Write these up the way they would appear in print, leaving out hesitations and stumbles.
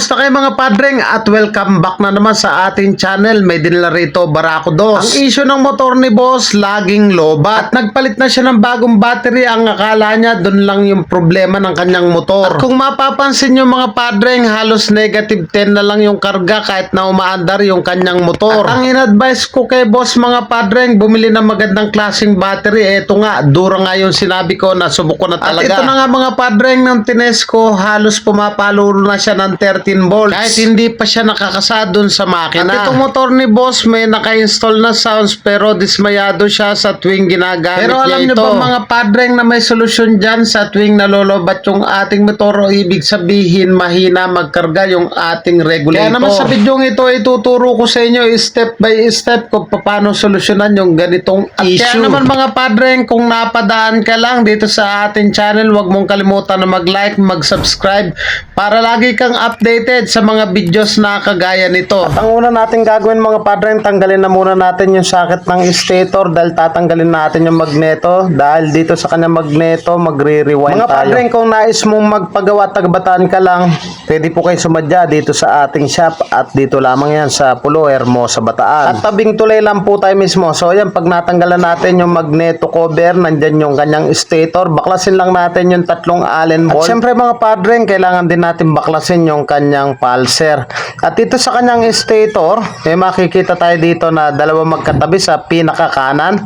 Kumusta kayo mga padreng at welcome back na naman sa ating channel. May dinala rito Barako 2. Ang issue ng motor ni boss, laging lobat. At nagpalit na siya ng bagong battery. Ang akala niya doon lang yung problema ng kanyang motor. At kung mapapansin nyo mga padreng, halos negative 10 na lang yung karga kahit na umaandar yung kanyang motor. At ang in-advise ko kay boss mga padreng, bumili ng magandang klaseng battery. Eto nga, dura nga yung sinabi ko na subok ko na talaga. At ito na nga mga padreng ng tines ko, halos pumapalo na siya ng 13 volts. Kahit hindi pa siya nakakasa dun sa makina. At itong motor ni boss may naka-install na sounds pero dismayado siya sa tuwing ginagamit Pero alam niya ito. Pero alam nyo ba mga padreng na may solusyon dyan sa tuwing nalolobat yung ating motor o ibig sabihin mahina magkarga yung ating regulator. Kaya naman sa bidyong ito ituturo ko sa inyo step by step kung paano solusyonan yung ganitong issue. Kaya naman mga padreng, kung napadaan ka lang dito sa ating channel, huwag mong kalimutan na mag-like, mag-subscribe para lagi kang updated sa mga videos na kagaya nito. At ang una natin gagawin mga padreng, tanggalin na muna natin yung socket ng stator dahil tatanggalin natin yung magneto. Dahil dito sa kanyang magneto, magre-rewind tayo. Mga padreng, kung nais mong magpagawa tagabataan ka lang, pwede po kayo sumadya dito sa ating shop at dito lamang yan sa Pulo, Hermosa, Bataan. At tabing tulay lang po tayo mismo. So yan, pag natanggalan natin yung magneto cover, nandyan yung kanyang stator, baklasin lang natin yung tatlong Allen bolt. At syempre mga padreng, kailangan din natin baklasin yung kanyang pulser. At dito sa kanyang stator, may makikita tayo dito na dalawa magkatabi sa pinakakanan.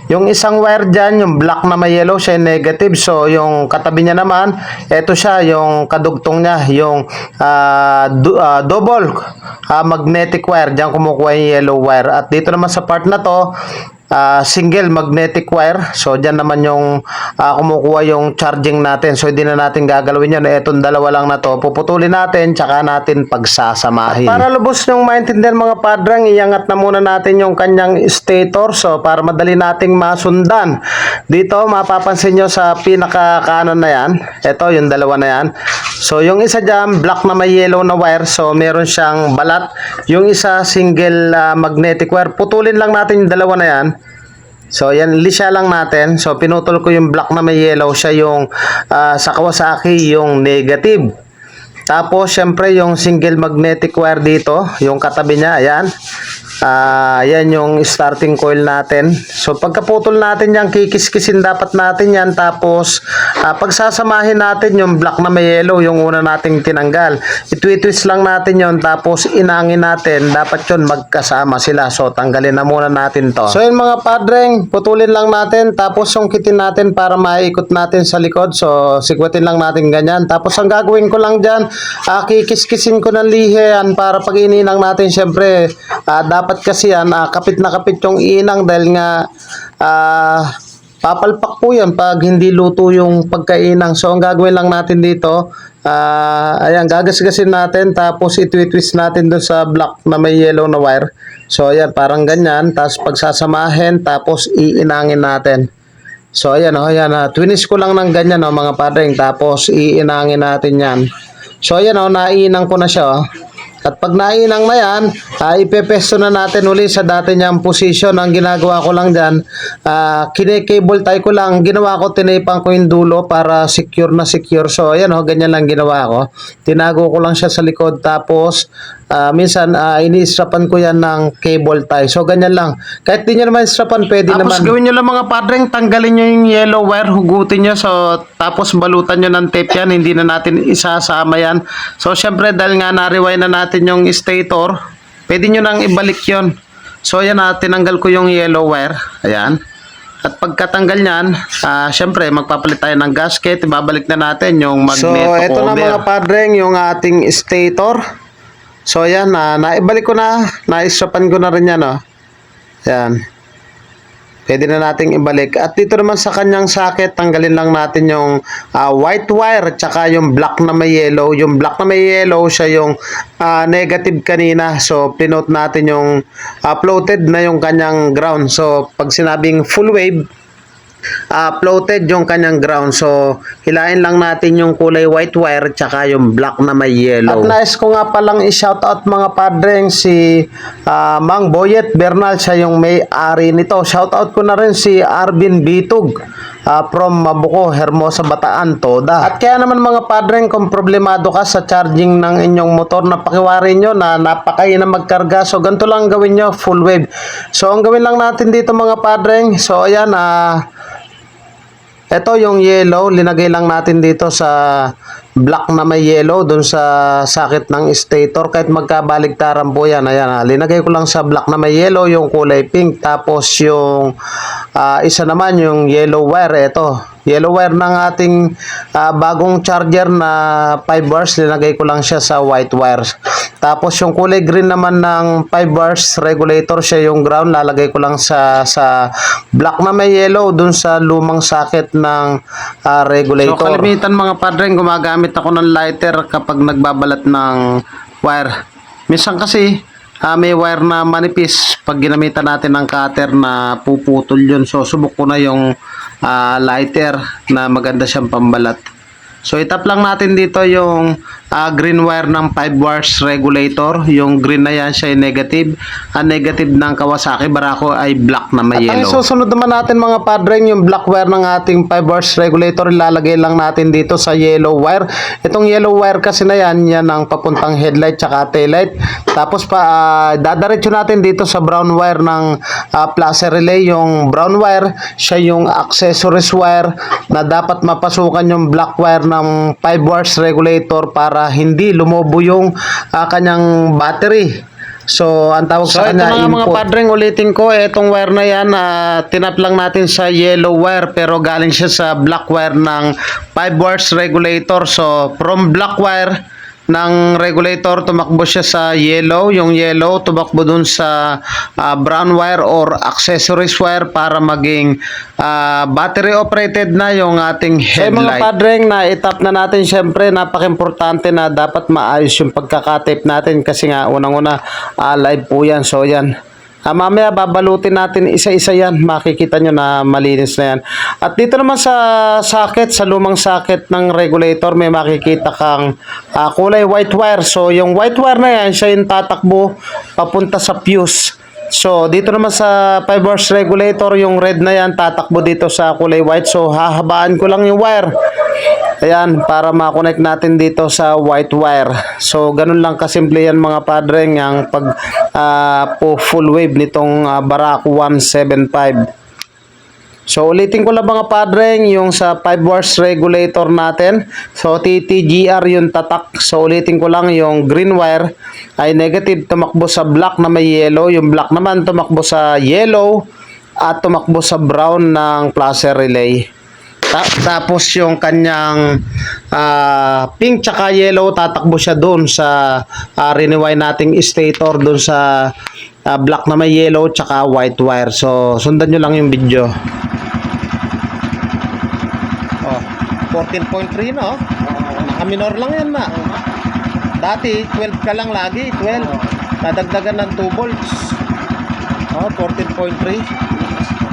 Yung isang wire dyan, yung black na may yellow, siya yung negative. So yung katabi niya naman, eto siya, yung kadugtong niya, yung double magnetic wire. Diyan kumukuha yung yellow wire. At dito naman sa part na to, single magnetic wire. So dyan naman yung kumukuha yung charging natin. So hindi na natin gagalawin yun. Etong dalawa lang na to, puputulin natin tsaka natin pagsasamahin. At para lubos yung maintindihan mga padreng, iangat na muna natin yung kanyang stator. So para madali nating masundan. Dito mapapansin nyo sa pinaka kanan na yan, eto yung dalawa na yan. So yung isa dyan, black na may yellow na wire. So meron siyang balat. Yung isa single magnetic wire. Putulin lang natin yung dalawa na yan. So yan, lisya lang natin. So pinutol ko yung black na may yellow, siya yung sa Kawasaki yung negative. Tapos syempre yung single magnetic wire dito, yung katabi niya, ayan. Yan yung starting coil natin. So pagkaputol natin yan, kikis-kisin dapat natin yan. Tapos pagsasamahin natin yung black na may yellow, yung una nating tinanggal, itwitwist lang natin yon. Tapos inangin natin, dapat yun magkasama sila. So tanggalin na muna natin to. So yun mga padreng, putulin lang natin. Tapos sungkitin natin para maikot natin sa likod. So sikwatin lang natin ganyan. Tapos ang gagawin ko lang dyan, kikis-kisin ko ng lihe yan para pag ininang natin, syempre dapat kasi yan, kapit na kapit yung inang dahil nga papalpak po yan pag hindi luto yung pagkainang. So ang gagawin lang natin dito, ayan, gagasgasin natin tapos itwitwist natin doon sa black na may yellow na wire. So ayan, parang ganyan, tapos pagsasamahin tapos iinangin natin. So ayan, ayan, twist ko lang ng ganyan mga padreng, tapos iinangin natin yan. So ayan, nainang ko na siya. At pag nainang na yan, ipepesto na natin uli sa dati niyang position. Ang ginagawa ko lang dyan, kine-cable tie ko lang. Ginawa ko, tinipang ko yung dulo para secure na secure. So ayan, ganyan lang ginawa ko. Tinago ko lang siya sa likod. Tapos minsan ini-strapan ko yan ng cable tie. So ganyan lang. Kahit di nyo naman strapan, pwede tapos naman. Tapos gawin nyo lang mga padreng, tanggalin nyo yung yellow wire, hugutin nyo. So tapos balutan nyo ng tape yan. Hindi na natin isasama yan. So syempre dahil nga na-rewind na natin yung stator, pwede nyo nang ibalik yon. So ayan, tinanggal ko yung yellow wire. Ayan. At pagkatanggal nyan, syempre magpapalit tayo ng gasket, ibabalik na natin yung magneto cover. So ito na mga padreng yung ating stator. So ayan, naibalik ko na, naistrapan ko na rin yan. Ayan. Pwede na nating ibalik. At dito naman sa kanyang socket, tanggalin lang natin yung white wire at saka yung black na may yellow. Yung black na may yellow, siya yung negative kanina. So, pinote natin yung floated na yung kanyang ground. So, pag sinabing full wave, floated yung kanyang ground. So hilain lang natin yung kulay white wire tsaka yung black na may yellow. At nais ko nga palang i-shoutout mga padreng si Mang Boyet Bernal, siya yung may-ari nito. Shoutout ko na rin si Arvin Bitug. from Mabuco, Hermosa, Bataan, Toda. At kaya naman mga padreng, kung problemado ka sa charging ng inyong motor, napakiwari nyo na napakain na magkarga. So ganito lang gawin nyo, full wave. So ang gawin lang natin dito mga padreng, so ayan, ito yung yellow, linagay lang natin dito sa black na may yellow dun sa sakit ng stator, kahit magkabaligtaran po yan. Ayan, linagay ko lang sa black na may yellow yung kulay pink, tapos yung isa naman yung yellow wire. Ito yellow wire ng ating bagong charger na 5 bars, linagay ko lang siya sa white wire. Tapos yung kulay green naman ng 5 bars regulator, siya yung ground, lalagay ko lang sa black na may yellow dun sa lumang socket ng regulator. So kalimitan mga padreng, gumagamit ako ng lighter kapag nagbabalat ng wire. Minsan kasi may wire na manipis, pag ginamitan natin ng cutter na puputol yun. So subok ko na yung lighter na maganda siyang pambalat. So itap lang natin dito yung green wire ng 5 bars regulator. Yung green na yan, siya ay negative. Ang negative ng Kawasaki Barako ay black na may yellow. At ang susunod naman natin mga padreng, yung black wire ng ating 5 bars regulator, ilalagay lang natin dito sa yellow wire. Itong yellow wire kasi na yan, yan ang papuntang headlight tsaka taillight. Tapos dadiretso natin dito sa brown wire ng placer relay. Yung brown wire, siya yung accessories wire na dapat mapasukan yung black wire ng 5 bars regulator para hindi lumobo yung kanyang battery. So ang tawag sa kanya input. Mga padreng, ulitin ko, etong wire na yan, tinap lang natin sa yellow wire pero galing siya sa black wire ng 5 bars regulator. So from black wire ng regulator, tumakbo siya sa yellow. Yung yellow, tumakbo dun sa brown wire or accessories wire para maging battery operated na yung ating headlight. So mga padreng, na itap na natin, syempre napaka-importante na dapat maayos yung pagkakatape natin kasi nga unang-una live po yan. So yan, mamaya babalutin natin isa-isa yan, makikita nyo na malinis na yan. At dito naman sa socket, sa lumang socket ng regulator, may makikita kang kulay white wire. So yung white wire na yan, siya yung tatakbo papunta sa fuse. So dito naman sa 5 bars regulator, yung red na yan tatakbo dito sa kulay white. So hahabaan ko lang yung wire, ayan, para ma-connect natin dito sa white wire. So ganun lang kasimple yan mga padreng, ang pag po full wave nitong Barako 175. So ulitin ko lang mga padreng, yung sa 5 bars regulator natin, so TTGR yung tatak. So ulitin ko lang, yung green wire ay negative, tumakbo sa black na may yellow. Yung black naman tumakbo sa yellow at tumakbo sa brown ng placer relay. Tapos yung kanyang pink tsaka yellow, tatakbo siya doon sa rewind nating stator, doon sa black na may yellow tsaka white wire. So sundan nyo lang yung video. 14.3 na, naka-minor lang yan na. Dati 12 ka lang lagi, 12. Dadagdagan ng 2 volts. 14.3.